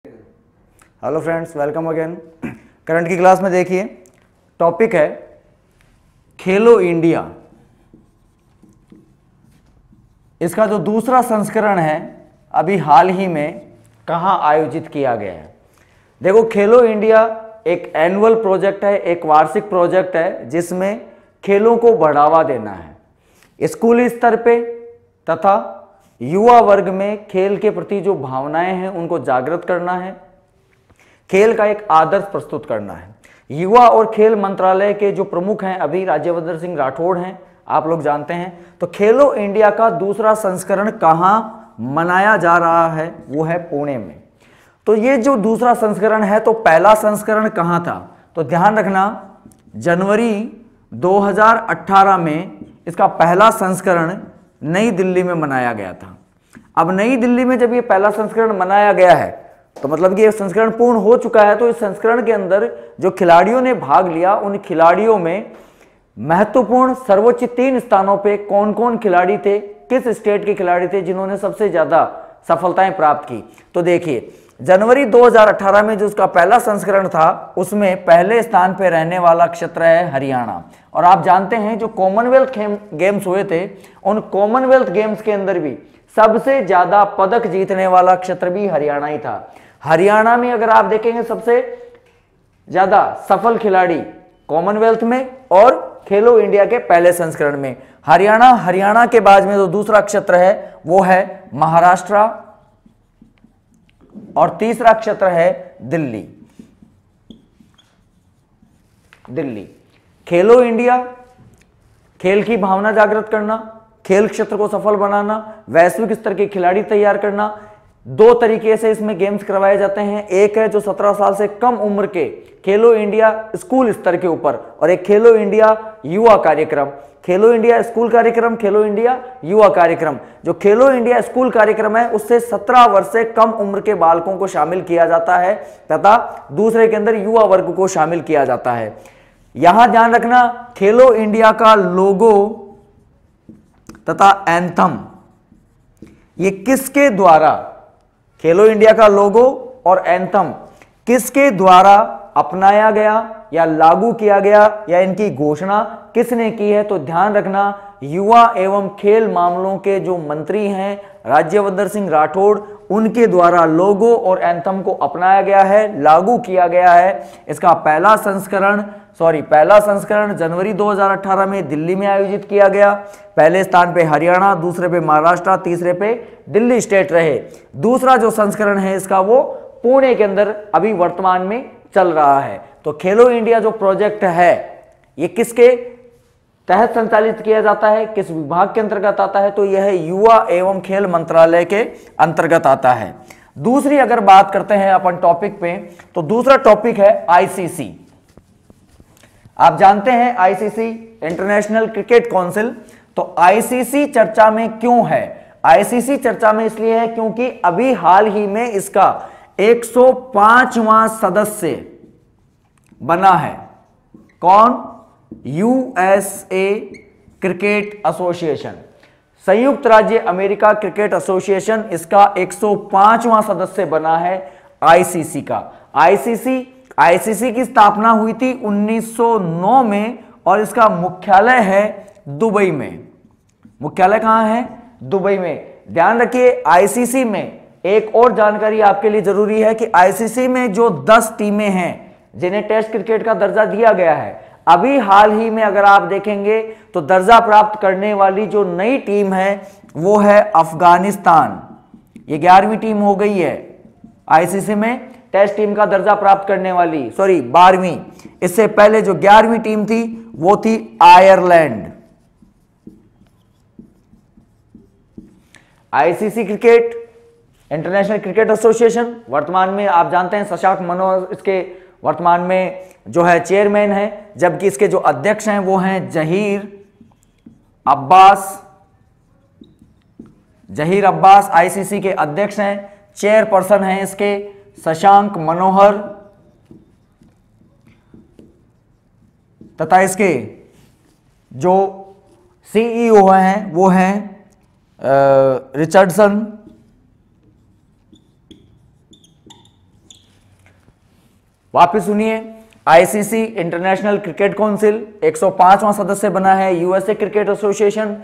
Hello friends, welcome again. Current की class में देखिए, टॉपिक है खेलो इंडिया। इसका जो दूसरा संस्करण है अभी हाल ही में कहाँ आयोजित किया गया है। देखो, खेलो इंडिया एक एनुअल प्रोजेक्ट है, एक वार्षिक प्रोजेक्ट है जिसमें खेलों को बढ़ावा देना है। स्कूली स्तर पे तथा युवा वर्ग में खेल के प्रति जो भावनाएं हैं उनको जागृत करना है, खेल का एक आदर्श प्रस्तुत करना है। युवा और खेल मंत्रालय के जो प्रमुख हैं अभी राज्यवर्धन सिंह राठौड़ हैं, आप लोग जानते हैं। तो खेलो इंडिया का दूसरा संस्करण कहाँ मनाया जा रहा है, वो है पुणे में। तो ये जो दूसरा संस्करण है, तो पहला संस्करण कहाँ था, तो ध्यान रखना, जनवरी 2018 में इसका पहला संस्करण नई दिल्ली में मनाया गया था। अब नई दिल्ली में जब ये पहला संस्करण मनाया गया है तो मतलब कि ये संस्करण पूर्ण हो चुका है। तो इस संस्करण के अंदर जो खिलाड़ियों ने भाग लिया, उन खिलाड़ियों में महत्वपूर्ण सर्वोच्च 3 स्थानों पे कौन कौन खिलाड़ी थे, किस स्टेट के खिलाड़ी थे जिन्होंने सबसे ज्यादा सफलताएं प्राप्त की। तो देखिए, जनवरी 2018 में जो उसका पहला संस्करण था उसमें पहले स्थान पे रहने वाला क्षेत्र है हरियाणा। और आप जानते हैं जो कॉमनवेल्थ गेम्स हुए थे, उन कॉमनवेल्थ गेम्स के अंदर भी सबसे ज्यादा पदक जीतने वाला क्षेत्र भी हरियाणा ही था। हरियाणा में अगर आप देखेंगे सबसे ज्यादा सफल खिलाड़ी कॉमनवेल्थ में और खेलो इंडिया के पहले संस्करण में हरियाणा के बाद में जो दूसरा क्षेत्र है वो है महाराष्ट्र और तीसरा क्षेत्र है दिल्ली। खेलो इंडिया, खेल की भावना जागृत करना, खेल क्षेत्र को सफल बनाना, वैश्विक स्तर के खिलाड़ी तैयार करना। 2 तरीके से इसमें गेम्स करवाए जाते हैं। एक है जो 17 साल से कम उम्र के खेलो इंडिया स्कूल स्तर के ऊपर, और एक खेलो इंडिया युवा कार्यक्रम। खेलो इंडिया स्कूल कार्यक्रम, खेलो इंडिया युवा कार्यक्रम। जो खेलो इंडिया स्कूल कार्यक्रम है उससे 17 वर्ष से कम उम्र के बालकों को शामिल किया जाता है तथा दूसरे के अंदर युवा वर्ग को शामिल किया जाता है। यहां ध्यान रखना, खेलो इंडिया का लोगो तथा एंथम ये किसके द्वारा, खेलो इंडिया का लोगो और एंथम किसके द्वारा अपनाया गया या लागू किया गया या इनकी घोषणा किसने की है, तो ध्यान रखना, युवा एवं खेल मामलों के जो मंत्री हैं राज्यवर्धन सिंह राठौड़, उनके द्वारा लोगो और एंथम को अपनाया गया है, लागू किया गया है। इसका पहला संस्करण जनवरी 2018 में दिल्ली में आयोजित किया गया। पहले स्थान पे हरियाणा, दूसरे पे महाराष्ट्र, तीसरे पे दिल्ली स्टेट रहे। दूसरा जो संस्करण है इसका वो पुणे के अंदर अभी वर्तमान में चल रहा है। तो खेलो इंडिया जो प्रोजेक्ट है ये किसके तहत संचालित किया जाता है, किस विभाग के अंतर्गत आता है, तो यह युवा एवं खेल मंत्रालय के अंतर्गत आता है। दूसरी अगर बात करते हैं अपन टॉपिक पे, तो दूसरा टॉपिक है आईसीसी। आप जानते हैं आईसीसी इंटरनेशनल क्रिकेट काउंसिल। तो आईसीसी चर्चा में क्यों है? आईसीसी चर्चा में इसलिए है क्योंकि अभी हाल ही में इसका 105वां सदस्य बना है। कौन? यूएसए क्रिकेट एसोसिएशन, संयुक्त राज्य अमेरिका क्रिकेट एसोसिएशन इसका 105वां सदस्य बना है आईसीसी का। आईसीसी की स्थापना हुई थी 1909 में और इसका मुख्यालय है दुबई में। मुख्यालय कहां है? दुबई में। ध्यान रखिए, आईसीसी में एक और जानकारी आपके लिए जरूरी है कि आईसीसी में जो 10 टीमें हैं जिन्हें टेस्ट क्रिकेट का दर्जा दिया गया है, अभी हाल ही में अगर आप देखेंगे तो दर्जा प्राप्त करने वाली जो नई टीम है वो है अफगानिस्तान। ये 11वीं टीम हो गई है आईसीसी में टेस्ट टीम का दर्जा प्राप्त करने वाली, 12वीं। इससे पहले जो 11वीं टीम थी वो थी Ireland. ICC cricket international cricket association, वर्तमान में आप जानते हैं शशांक मनोहर इसके वर्तमान में जो है चेयरमैन है, जबकि इसके जो अध्यक्ष हैं वो हैं जहीर अब्बास आईसीसी के अध्यक्ष हैं। चेयरपर्सन हैं इसके शशांक मनोहर तथा इसके जो सीईओ हैं वो हैं रिचर्डसन वापिस सुनिए, आईसीसी इंटरनेशनल क्रिकेट काउंसिल 105वां सदस्य बना है। यूएसए क्रिकेट एसोसिएशन,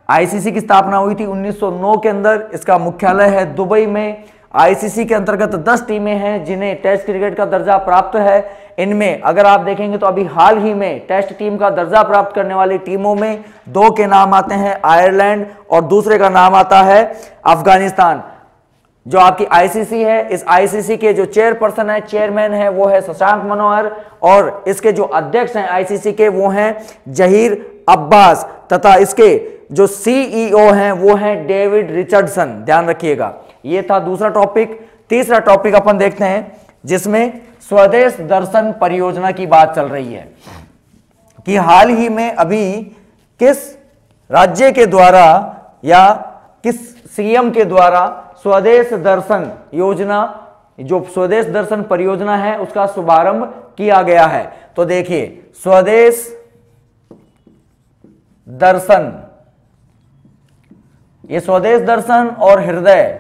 आईसीसी की स्थापना हुई थी 1909 के अंदर। इसका मुख्यालय है दुबई में। आईसीसी के अंतर्गत 10 टीमें हैं जिन्हें टेस्ट क्रिकेट का दर्जा प्राप्त है। इनमें अगर आप देखेंगे तो अभी हाल ही में टेस्ट टीम का दर्जा प्राप्त करने वाली टीमों में 2 के नाम आते हैं, आयरलैंड और दूसरे का नाम आता है अफगानिस्तान। जो आपकी आईसीसी है, इस आईसीसी के जो चेयरपर्सन है, चेयरमैन है, वो है शशांक मनोहर, और इसके जो अध्यक्ष हैं आईसीसी के वो हैं जहीर अब्बास, तथा इसके जो सीईओ हैं वो हैं डेविड रिचर्डसन। ध्यान रखिएगा। ये था दूसरा टॉपिक। तीसरा टॉपिक अपन देखते हैं जिसमें स्वदेश दर्शन परियोजना की बात चल रही है कि हाल ही में अभी किस राज्य के द्वारा या किस सीएम के द्वारा स्वदेश दर्शन योजना, जो स्वदेश दर्शन परियोजना है, उसका शुभारंभ किया गया है। तो देखिए, स्वदेश दर्शन, ये स्वदेश दर्शन और हृदय,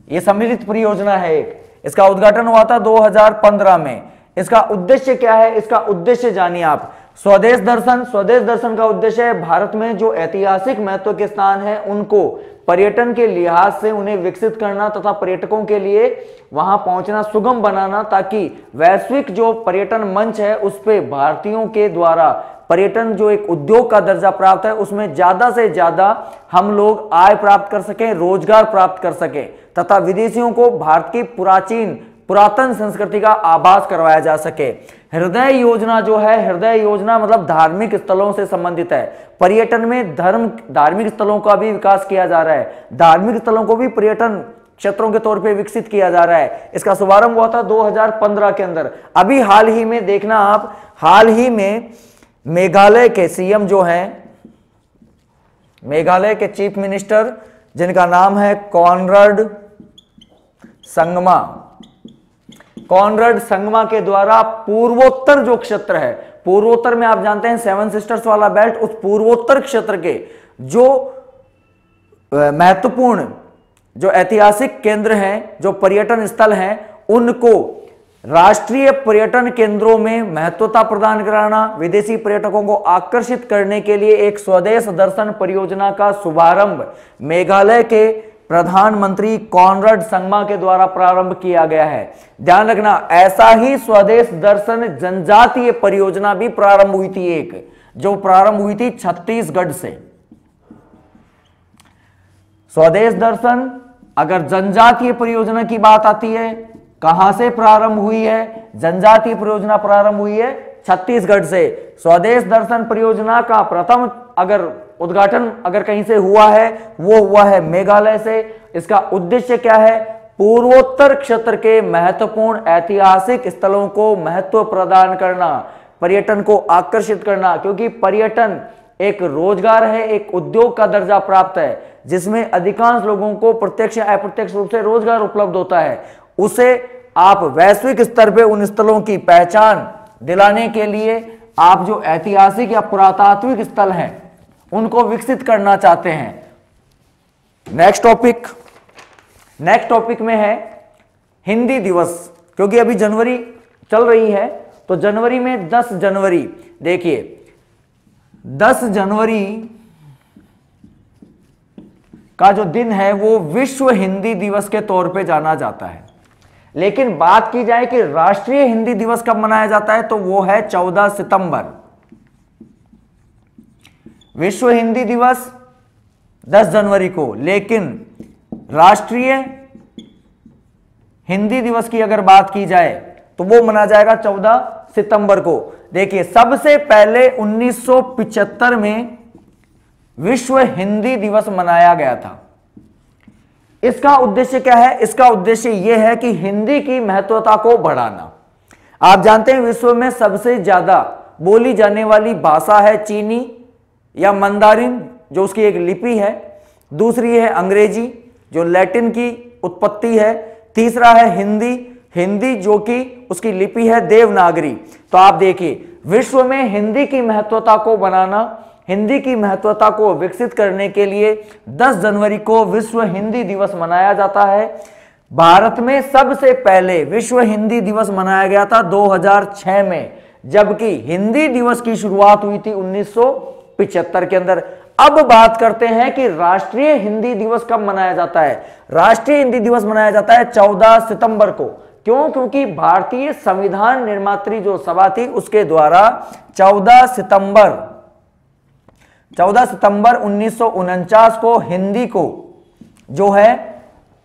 ये सम्मिलित परियोजना है एक। इसका उद्घाटन हुआ था 2015 में। इसका उद्देश्य क्या है, इसका उद्देश्य जानिए आप। स्वदेश दर्शन का उद्देश्य है भारत में जो ऐतिहासिक महत्व के स्थान हैं उनको पर्यटन के लिहाज से उन्हें विकसित करना तथा पर्यटकों के लिए वहां पहुंचना सुगम बनाना, ताकि वैश्विक जो पर्यटन मंच है उस पे भारतीयों के द्वारा पर्यटन जो एक उद्योग का दर्जा प्राप्त है उसमें ज्यादा से ज्यादा हम लोग आय प्राप्त कर सकें, रोजगार प्राप्त कर सकें, तथा विदेशियों को भारत की पुरातन संस्कृति का आभास करवाया जा सके। हृदय योजना जो है, हृदय योजना मतलब धार्मिक स्थलों से संबंधित है। पर्यटन में धार्मिक स्थलों का भी विकास किया जा रहा है, धार्मिक स्थलों को भी पर्यटन क्षेत्रों के तौर पे विकसित किया जा रहा है। इसका शुभारंभ हुआ था 2015 के अंदर। अभी हाल ही में देखना आप, हाल ही में मेघालय के सीएम जो हैं, मेघालय के चीफ मिनिस्टर जिनका नाम है कॉनराड संगमा के द्वारा पूर्वोत्तर जो क्षेत्र है, पूर्वोत्तर में आप जानते हैं 7 सिस्टर्स वाला बेल्ट, उस पूर्वोत्तर क्षेत्र के जो महत्वपूर्ण जो ऐतिहासिक केंद्र हैं, जो पर्यटन स्थल हैं, उनको राष्ट्रीय पर्यटन केंद्रों में महत्वता प्रदान कराना, विदेशी पर्यटकों को आकर्षित करने के लिए एक स्वदेश दर्शन परियोजना का शुभारंभ मेघालय के प्रधानमंत्री कॉनराड संगमा के द्वारा प्रारंभ किया गया है। ध्यान रखना, ऐसा ही स्वदेश दर्शन जनजातीय परियोजना भी प्रारंभ हुई थी, एक जो प्रारंभ हुई थी छत्तीसगढ़ से। स्वदेश दर्शन, अगर जनजातीय परियोजना की बात आती है, कहां से प्रारंभ हुई है? जनजातीय परियोजना प्रारंभ हुई है छत्तीसगढ़ से। स्वदेश दर्शन परियोजना का प्रथम अगर उद्घाटन अगर कहीं से हुआ है वो हुआ है मेघालय से। इसका उद्देश्य क्या है? पूर्वोत्तर क्षेत्र के महत्वपूर्ण ऐतिहासिक स्थलों को महत्व प्रदान करना, पर्यटन को आकर्षित करना, क्योंकि पर्यटन एक रोजगार है, एक उद्योग का दर्जा प्राप्त है, जिसमें अधिकांश लोगों को प्रत्यक्ष या अप्रत्यक्ष रूप से रोजगार उपलब्ध होता है। उसे आप वैश्विक स्तर पे उन स्थलों की पहचान दिलाने के लिए आप जो ऐतिहासिक या पुरातात्विक स्थल हैं उनको विकसित करना चाहते हैं। नेक्स्ट टॉपिक में है हिंदी दिवस, क्योंकि अभी जनवरी चल रही है, तो जनवरी में 10 जनवरी, देखिए 10 जनवरी का जो दिन है वो विश्व हिंदी दिवस के तौर पे जाना जाता है। लेकिन बात की जाए कि राष्ट्रीय हिंदी दिवस कब मनाया जाता है, तो वो है 14 सितंबर। विश्व हिंदी दिवस 10 जनवरी को, लेकिन राष्ट्रीय हिंदी दिवस की अगर बात की जाए तो वो मनाया जाएगा 14 सितंबर को। देखिए, सबसे पहले 1975 में विश्व हिंदी दिवस मनाया गया था। इसका उद्देश्य क्या है? इसका उद्देश्य यह है कि हिंदी की महत्वता को बढ़ाना। आप जानते हैं विश्व में सबसे ज्यादा बोली जाने वाली भाषा है चीनी या मंदारिन, जो उसकी एक लिपि है। दूसरी है अंग्रेजी, जो लैटिन की उत्पत्ति है। तीसरा है हिंदी जो कि उसकी लिपि है देवनागरी। तो आप देखिए, विश्व में हिंदी की महत्वता को बनाना, हिंदी की महत्वता को विकसित करने के लिए 10 जनवरी को विश्व हिंदी दिवस मनाया जाता है। भारत में सबसे पहले विश्व हिंदी दिवस मनाया गया था 2006 में, जबकि हिंदी दिवस की शुरुआत हुई थी 1975 के अंदर। अब बात करते हैं कि राष्ट्रीय हिंदी दिवस कब मनाया जाता है। राष्ट्रीय हिंदी दिवस मनाया जाता है 14 सितंबर को। क्यों? क्योंकि भारतीय संविधान निर्मात्री जो सभा थी उसके द्वारा 14 सितंबर 1949 को हिंदी को जो है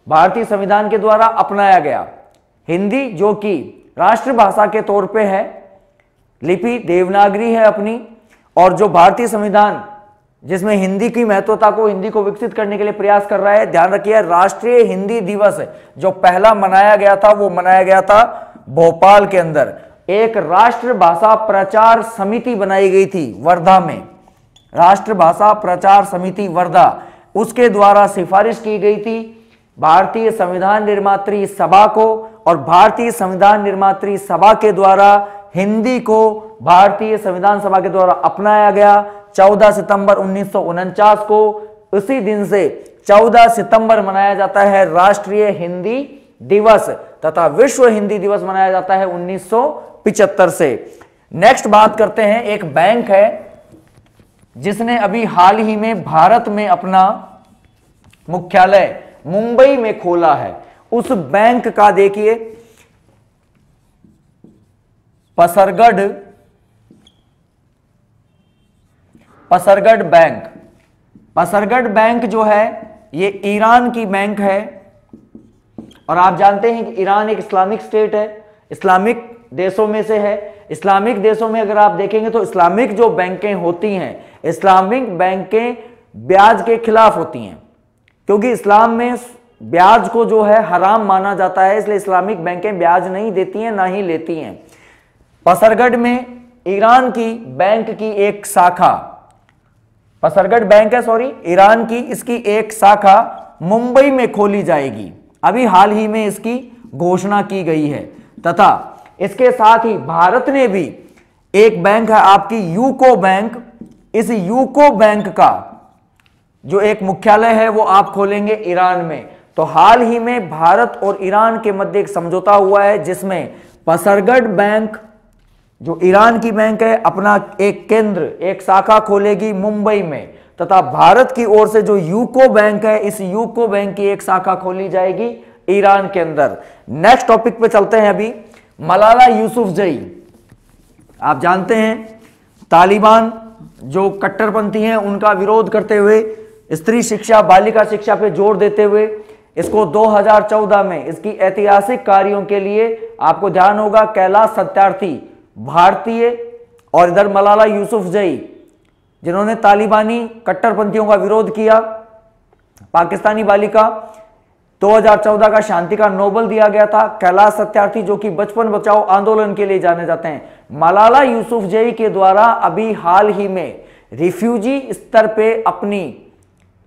भारतीय संविधान के द्वारा अपनाया गया। हिंदी जो कि राष्ट्रभाषा के तौर पे है, लिपि देवनागरी है अपनी, और जो भारतीय संविधान जिसमें हिंदी की महत्वता को, हिंदी को विकसित करने के लिए प्रयास कर रहा है। ध्यान रखिए, राष्ट्रीय हिंदी दिवस जो पहला मनाया गया था वो मनाया गया था भोपाल के अंदर। एक राष्ट्रभाषा प्रचार समिति बनाई गई थी वर्धा में, राष्ट्रभाषा प्रचार समिति वर्धा, उसके द्वारा सिफारिश की गई थी भारतीय संविधान निर्मात्री सभा को, और भारतीय संविधान निर्मात्री सभा के द्वारा हिंदी को भारतीय संविधान सभा के द्वारा अपनाया गया 14 सितंबर 1949 को। उसी दिन से 14 सितंबर मनाया जाता है राष्ट्रीय हिंदी दिवस, तथा विश्व हिंदी दिवस मनाया जाता है 1975 से। नेक्स्ट बात करते हैं, एक बैंक है जिसने अभी हाल ही में भारत में अपना मुख्यालय मुंबई में खोला है। उस बैंक का देखिए पसरगढ़ बैंक। पसरगढ़ बैंक जो है ये ईरान की बैंक है, और आप जानते हैं कि ईरान एक इस्लामिक स्टेट है, इस्लामिक देशों में से है। इस्लामिक देशों में अगर आप देखेंगे तो इस्लामिक जो बैंकें होती हैं, इस्लामिक बैंकें ब्याज के खिलाफ होती हैं, क्योंकि इस्लाम में ब्याज को जो है हराम माना जाता है, इसलिए इस्लामिक बैंकें ब्याज नहीं देती हैं, ना ही लेती हैं। पसरगढ़ में ईरान की बैंक की एक शाखा, पसरगढ़ बैंक है सॉरी, ईरान की, इसकी एक शाखा मुंबई में खोली जाएगी। अभी हाल ही में इसकी घोषणा की गई है। तथा इसके साथ ही भारत ने भी एक बैंक है आपकी यूको बैंक। इस यूको बैंक का जो एक मुख्यालय है वो आप खोलेंगे ईरान में। तो हाल ही में भारत और ईरान के मध्य एक समझौता हुआ है जिसमें पसरगढ़ बैंक जो ईरान की बैंक है अपना एक केंद्र, एक शाखा खोलेगी मुंबई में, तथा भारत की ओर से जो यूको बैंक है, इस यूको बैंक की एक शाखा खोली जाएगी ईरान के अंदर। नेक्स्ट टॉपिक पे चलते हैं। अभी मलाला यूसुफजई, आप जानते हैं तालिबान जो कट्टरपंथी हैं उनका विरोध करते हुए, स्त्री शिक्षा, बालिका शिक्षा पे जोर देते हुए इसको 2014 में इसकी ऐतिहासिक कार्यों के लिए आपको ध्यान होगा कैलाश सत्यार्थी भारतीय और इधर मलाला यूसुफजई जिन्होंने तालिबानी कट्टरपंथियों का विरोध किया, पाकिस्तानी बालिका, 2014 का शांति का नोबेल दिया गया था। कैलाश सत्यार्थी जो कि बचपन बचाओ आंदोलन के लिए जाने जाते हैं। मलाला यूसुफजई के द्वारा अभी हाल ही में रिफ्यूजी स्तर पे अपनी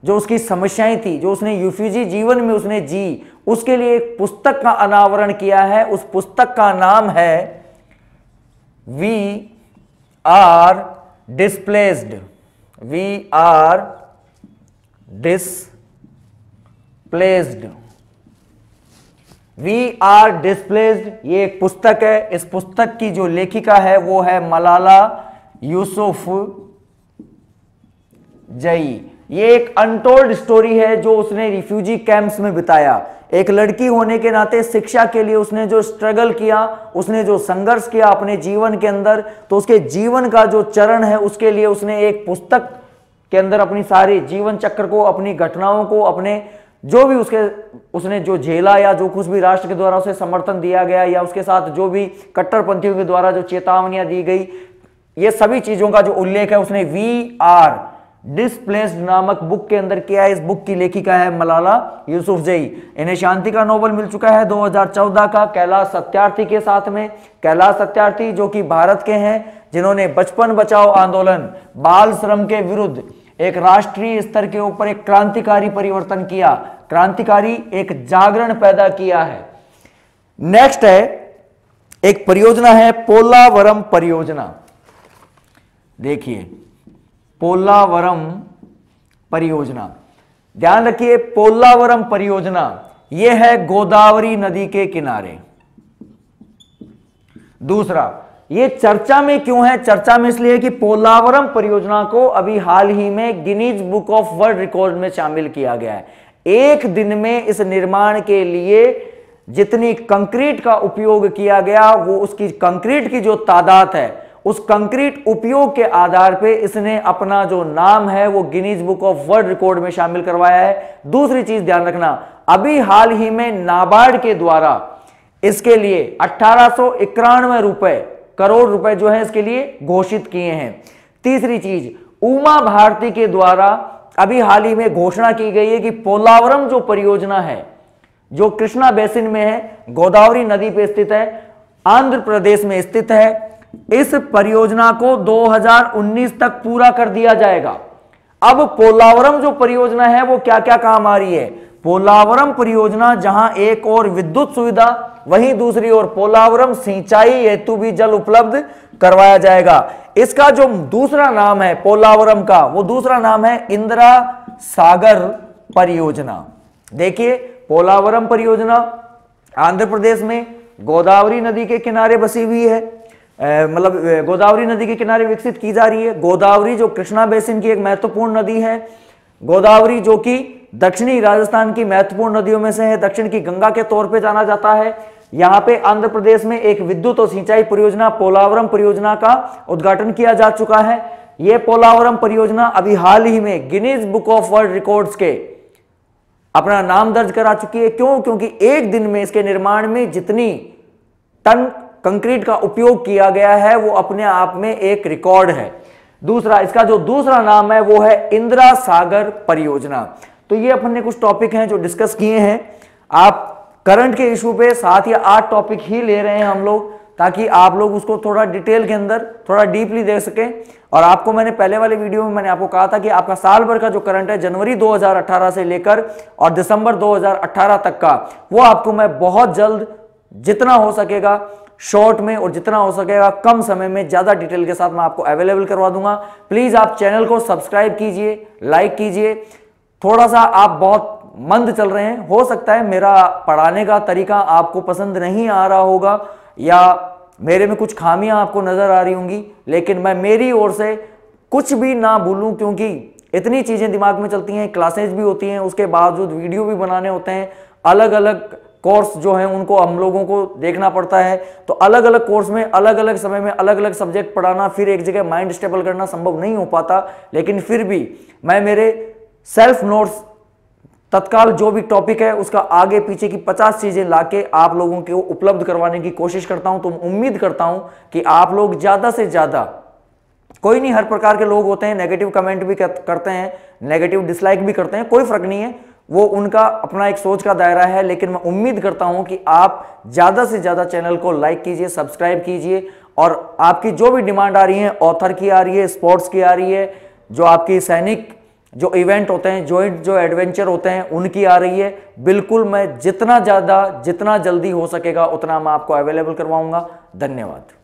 जो उसकी समस्याएं थी, जो उसने रिफ्यूजी जीवन में उसने जी, उसके लिए एक पुस्तक का अनावरण किया है। उस पुस्तक का नाम है we are displaced, we are displaced, we are displaced, ये एक पुस्तक है। इस पुस्तक की जो लेखिका है वो है मलाला यूसुफजई। ये एक अनटोल्ड स्टोरी है जो उसने रिफ्यूजी कैंप्स में बिताया। एक लड़की होने के नाते शिक्षा के लिए उसने जो स्ट्रगल किया, उसने जो संघर्ष किया अपने जीवन के अंदर, तो उसके जीवन का जो चरण है उसके लिए उसने एक पुस्तक के अंदर अपनी सारी जीवन चक्र को, अपनी घटनाओं को, अपने जो भी उसने जो झेला या जो कुछ भी राष्ट्र के द्वारा उसे समर्थन दिया गया या उसके साथ जो भी कट्टरपंथियों के द्वारा जो चेतावनियां दी गई, ये सभी चीजों का जो उल्लेख है उसने वी आर डिस्प्लेस्ड नामक बुक के अंदर किया है। इस बुक की लेखिका है मलाला यूसुफजई। इन्हें शांति का नोबेल मिल चुका है 2014 का कैलाश सत्यार्थी के साथ में। कैलाश सत्यार्थी जो कि भारत के हैं, जिन्होंने बचपन बचाओ आंदोलन, बाल श्रम के विरुद्ध एक राष्ट्रीय स्तर के ऊपर एक क्रांतिकारी परिवर्तन किया, क्रांतिकारी एक जागरण पैदा किया है। नेक्स्ट है एक परियोजना है पोलावरम परियोजना। देखिए पोलावरम परियोजना, ध्यान रखिए पोलावरम परियोजना यह है गोदावरी नदी के किनारे। दूसरा, ये चर्चा में क्यों है? चर्चा में इसलिए कि पोलावरम परियोजना को अभी हाल ही में Guinness book of world record में शामिल किया गया है। एक दिन में इस निर्माण के लिए जितनी कंक्रीट का उपयोग किया गया, वो उसकी कंक्रीट की जो तादाद है, उस कंक्रीट उपयोग के आधार पे इसने अपना जो नाम है वो Guinness book of world record में शामिल करवाया है। दूसरी चीज ध्यान रखना, अभी हाल ही में नाबार्ड के द्वारा इसके लिए 1891 करोड़ रुपए जो है इसके लिए घोषित किए हैं। तीसरी चीज, उमा भारती के द्वारा अभी हाल ही में घोषणा की गई है कि पोलावरम जो परियोजना है, जो कृष्णा बेसिन में है, गोदावरी नदी पे स्थित है, आंध्र प्रदेश में स्थित है, इस परियोजना को 2019 तक पूरा कर दिया जाएगा। अब पोलावरम जो परियोजना है वो क्या क्या काम आ रही है? पोलावरम परियोजना जहां एक और विद्युत सुविधा, वहीं दूसरी ओर पोलावरम सिंचाई हेतु भी जल उपलब्ध करवाया जाएगा। इसका जो दूसरा नाम है पोलावरम का, वो दूसरा नाम है इंदिरा सागर परियोजना। देखिए, पोलावरम परियोजना आंध्र प्रदेश में गोदावरी नदी के किनारे बसी हुई है, मतलब गोदावरी नदी के किनारे विकसित की जा रही है। गोदावरी जो कृष्णा बेसिन की एक महत्वपूर्ण नदी है, गोदावरी जो कि दक्षिणी राजस्थान की महत्वपूर्ण नदियों में से है, दक्षिण की गंगा के तौर पे जाना जाता है। यहां पे आंध्र प्रदेश में एक विद्युत और सिंचाई परियोजना पोलावरम परियोजना का उद्घाटन किया जा चुका है। यह पोलावरम परियोजना अभी हाल ही में Guinness book of world records के अपना नाम दर्ज करा चुकी है। क्यों? क्योंकि एक दिन में इसके निर्माण में जितनी टन कंक्रीट का उपयोग किया गया है वो अपने आप में एक रिकॉर्ड है। दूसरा, इसका जो दूसरा नाम है वो है इंदिरा सागर परियोजना। तो ये अपन ने कुछ टॉपिक हैं जो डिस्कस किए हैं। आप करंट के इशू पे 7 या 8 टॉपिक ही ले रहे हैं हम लोग, ताकि आप लोग उसको थोड़ा डिटेल के अंदर थोड़ा डीपली देख सकें। और आपको मैंने पहले वाले वीडियो में मैंने आपको कहा था कि आपका साल भर का जो करंट है जनवरी 2018 से लेकर और दिसंबर 2018 तक का, वो आपको मैं बहुत जल्द जितना हो सकेगा शॉर्ट में और जितना हो सकेगा कम समय में ज्यादा डिटेल के साथ मैं आपको अवेलेबल करवा दूंगा। प्लीज आप चैनल को सब्सक्राइब कीजिए, लाइक कीजिए। थोड़ा सा आप बहुत मंद चल रहे हैं, हो सकता है मेरा पढ़ाने का तरीका आपको पसंद नहीं आ रहा होगा या मेरे में कुछ खामियां आपको नजर आ रही होंगी, लेकिन मैं मेरी ओर से कुछ भी ना भूलूं, क्योंकि इतनी चीजें दिमाग में चलती हैं, क्लासेज भी होती हैं, उसके बावजूद वीडियो भी बनाने होते हैं, अलग अलग कोर्स जो है उनको हम लोगों को देखना पड़ता है। तो अलग अलग कोर्स में अलग अलग समय में अलग अलग सब्जेक्ट पढ़ाना, फिर एक जगह माइंड स्टेबल करना संभव नहीं हो पाता। लेकिन फिर भी मैं मेरे सेल्फ नोट्स तत्काल जो भी टॉपिक है उसका आगे पीछे की 50 चीजें लाके आप लोगों को उपलब्ध करवाने की कोशिश करता हूं। तो उम्मीद करता हूं कि आप लोग ज्यादा से ज्यादा, कोई नहीं, हर प्रकार के लोग होते हैं, नेगेटिव कमेंट भी करते हैं, नेगेटिव डिसलाइक भी करते हैं, कोई फर्क नहीं है, वो उनका अपना एक सोच का दायरा है। लेकिन मैं उम्मीद करता हूं कि आप ज्यादा से ज्यादा चैनल को लाइक कीजिए, सब्सक्राइब कीजिए, और आपकी जो भी डिमांड आ रही है, ऑथर की आ रही है, स्पोर्ट्स की आ रही है, जो आपकी सैनिक जो इवेंट होते हैं, जॉइंट जो एडवेंचर होते हैं, उनकी आ रही है, बिल्कुल मैं जितना ज्यादा जितना जल्दी हो सकेगा उतना मैं आपको अवेलेबल करवाऊंगा। धन्यवाद।